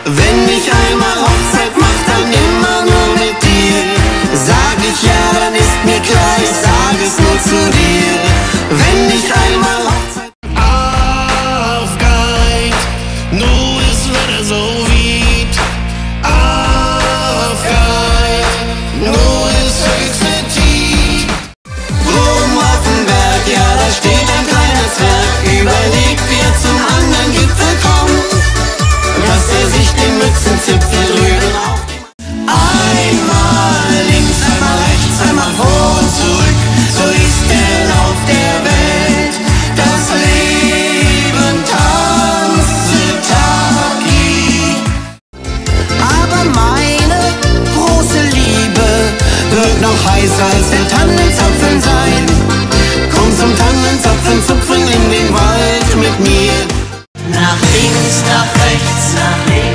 Wenn ich einmal Hochzeit mach, dann immer nur mit dir. Sag ich ja, dann ist mir klar, ich sag es nur zu dir. Wenn ich einmal Hochzeit Afgeit, nu is weer zo wit. Afgeit, nu is höchste Zeit. oben auf dem Berg, ja, da steht ein kleiner Zwerg. Überlegt, wie er zum anderen Gipfel kommt, dass er sich den Mützenzipfel drüben auf einmal links, einmal rechts, einmal vor und zurück. So ist der Lauf der Welt. Das Leben tanze Taki. Aber meine große Liebe wird noch heißer als der Tannenzapfen sein. Komm zum Tannenzapfen, zupfen in den Wald mit mir. Nach links, nach rechts, nach links.